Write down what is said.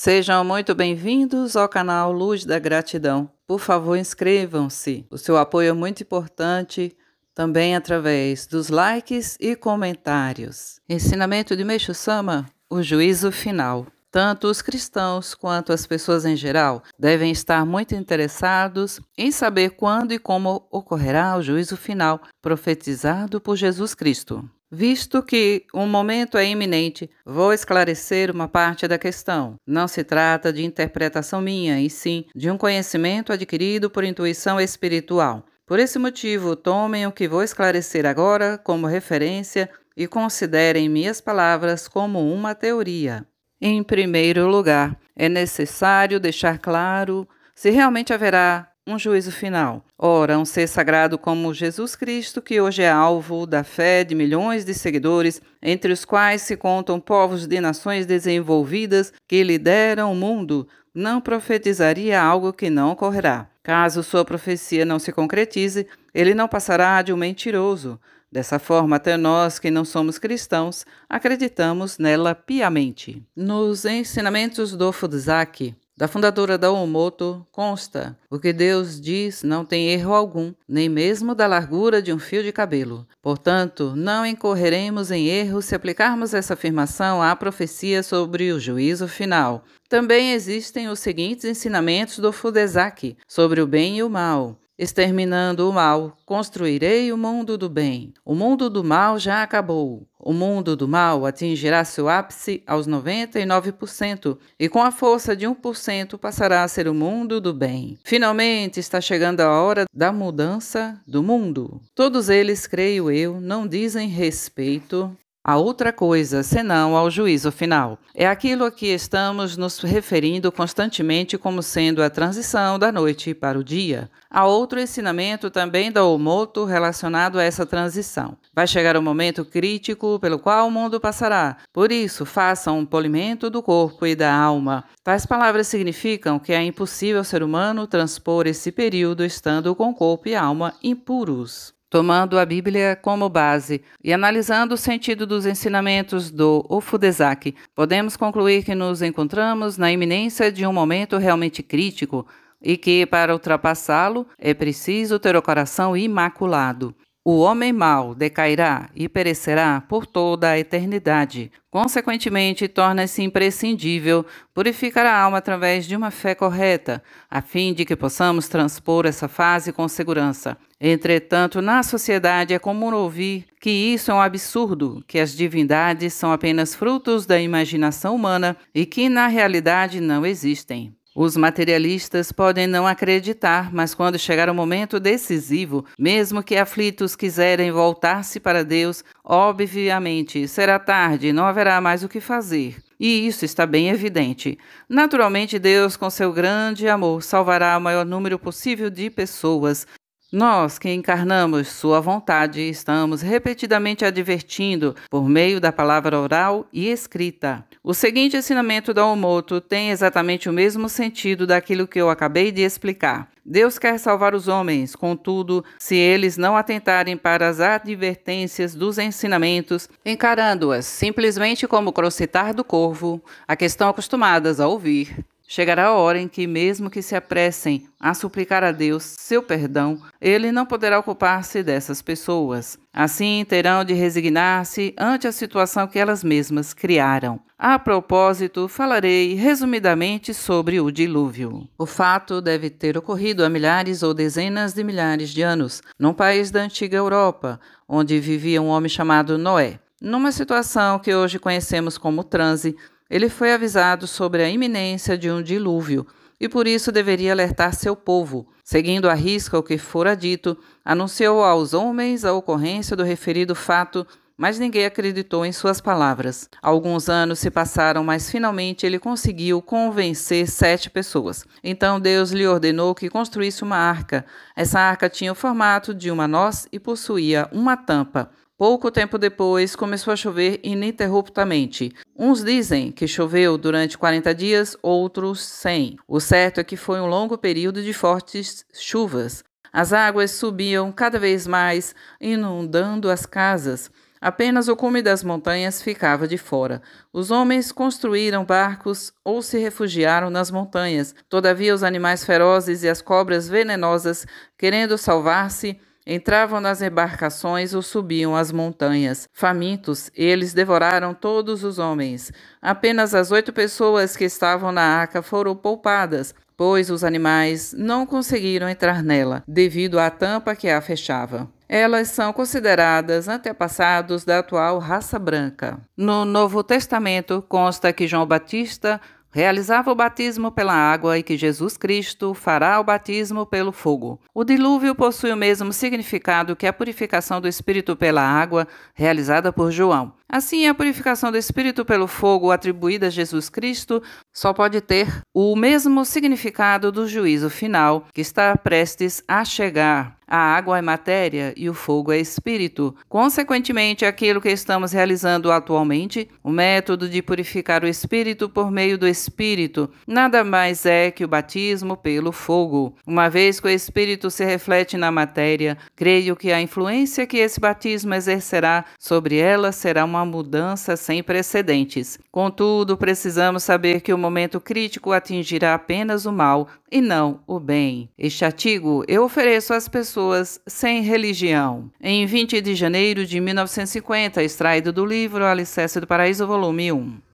Sejam muito bem-vindos ao canal Luz da Gratidão. Por favor, inscrevam-se. O seu apoio é muito importante, também através dos likes e comentários. Ensinamento de Meixo Sama: o juízo final. Tanto os cristãos quanto as pessoas em geral devem estar muito interessados em saber quando e como ocorrerá o juízo final profetizado por Jesus Cristo. Visto que um momento é iminente, vou esclarecer uma parte da questão. Não se trata de interpretação minha, e sim de um conhecimento adquirido por intuição espiritual. Por esse motivo, tomem o que vou esclarecer agora como referência e considerem minhas palavras como uma teoria. Em primeiro lugar, é necessário deixar claro se realmente haverá um juízo final. Ora, um ser sagrado como Jesus Cristo, que hoje é alvo da fé de milhões de seguidores, entre os quais se contam povos de nações desenvolvidas que lideram o mundo, não profetizaria algo que não ocorrerá. Caso sua profecia não se concretize, ele não passará de um mentiroso. Dessa forma, até nós que não somos cristãos, acreditamos nela piamente. Nos ensinamentos do Fudizaki, da fundadora da Omoto, consta: o que Deus diz não tem erro algum, nem mesmo da largura de um fio de cabelo. Portanto, não incorreremos em erro se aplicarmos essa afirmação à profecia sobre o juízo final. Também existem os seguintes ensinamentos do Fudizaki sobre o bem e o mal. Exterminando o mal, construirei o mundo do bem. O mundo do mal já acabou. O mundo do mal atingirá seu ápice aos 99% e com a força de 1% passará a ser o mundo do bem. Finalmente está chegando a hora da mudança do mundo. Todos eles, creio eu, não dizem respeito a outra coisa, senão ao juízo final. É aquilo a que estamos nos referindo constantemente como sendo a transição da noite para o dia. Há outro ensinamento também da Omoto relacionado a essa transição. Vai chegar o momento crítico pelo qual o mundo passará. Por isso, façam um polimento do corpo e da alma. Tais palavras significam que é impossível ao ser humano transpor esse período estando com corpo e alma impuros. Tomando a Bíblia como base e analisando o sentido dos ensinamentos do Fudizaki, podemos concluir que nos encontramos na iminência de um momento realmente crítico e que, para ultrapassá-lo, é preciso ter o coração imaculado. O homem mau decairá e perecerá por toda a eternidade. Consequentemente, torna-se imprescindível purificar a alma através de uma fé correta, a fim de que possamos transpor essa fase com segurança. Entretanto, na sociedade é comum ouvir que isso é um absurdo, que as divindades são apenas frutos da imaginação humana e que, na realidade, não existem. Os materialistas podem não acreditar, mas quando chegar o momento decisivo, mesmo que aflitos quiserem voltar-se para Deus, obviamente será tarde e não haverá mais o que fazer. E isso está bem evidente. Naturalmente, Deus, com seu grande amor, salvará o maior número possível de pessoas. Nós, que encarnamos sua vontade, estamos repetidamente advertindo por meio da palavra oral e escrita. O seguinte ensinamento da Omoto tem exatamente o mesmo sentido daquilo que eu acabei de explicar. Deus quer salvar os homens, contudo, se eles não atentarem para as advertências dos ensinamentos, encarando-as simplesmente como o crocitar do corvo, a que estão acostumadas a ouvir, chegará a hora em que, mesmo que se apressem a suplicar a Deus seu perdão, ele não poderá ocupar-se dessas pessoas. Assim, terão de resignar-se ante a situação que elas mesmas criaram. A propósito, falarei resumidamente sobre o dilúvio. O fato deve ter ocorrido há milhares ou dezenas de milhares de anos, num país da antiga Europa, onde vivia um homem chamado Noé. Numa situação que hoje conhecemos como transe, ele foi avisado sobre a iminência de um dilúvio e por isso deveria alertar seu povo. Seguindo à risca o que fora dito, anunciou aos homens a ocorrência do referido fato, mas ninguém acreditou em suas palavras. Alguns anos se passaram, mas finalmente ele conseguiu convencer 7 pessoas. Então Deus lhe ordenou que construísse uma arca. Essa arca tinha o formato de uma noz e possuía uma tampa. Pouco tempo depois, começou a chover ininterruptamente. Uns dizem que choveu durante 40 dias, outros 100. O certo é que foi um longo período de fortes chuvas. As águas subiam cada vez mais, inundando as casas. Apenas o cume das montanhas ficava de fora. Os homens construíram barcos ou se refugiaram nas montanhas. Todavia, os animais ferozes e as cobras venenosas, querendo salvar-se, entravam nas embarcações ou subiam as montanhas. Famintos, eles devoraram todos os homens. Apenas as 8 pessoas que estavam na arca foram poupadas, pois os animais não conseguiram entrar nela, devido à tampa que a fechava. Elas são consideradas antepassados da atual raça branca. No Novo Testamento consta que João Batista realizava o batismo pela água e que Jesus Cristo fará o batismo pelo fogo. O dilúvio possui o mesmo significado que a purificação do Espírito pela água, realizada por João. Assim, a purificação do Espírito pelo fogo atribuída a Jesus Cristo só pode ter o mesmo significado do juízo final, que está prestes a chegar. A água é matéria e o fogo é espírito. Consequentemente, aquilo que estamos realizando atualmente, o método de purificar o espírito por meio do espírito, nada mais é que o batismo pelo fogo. Uma vez que o espírito se reflete na matéria, creio que a influência que esse batismo exercerá sobre ela será uma mudança sem precedentes. Contudo, precisamos saber que o momento crítico atingirá apenas o mal e não o bem. Este artigo eu ofereço às pessoas sem religião. Em 20 de janeiro de 1950, extraído do livro Alicerce do Paraíso, volume 1.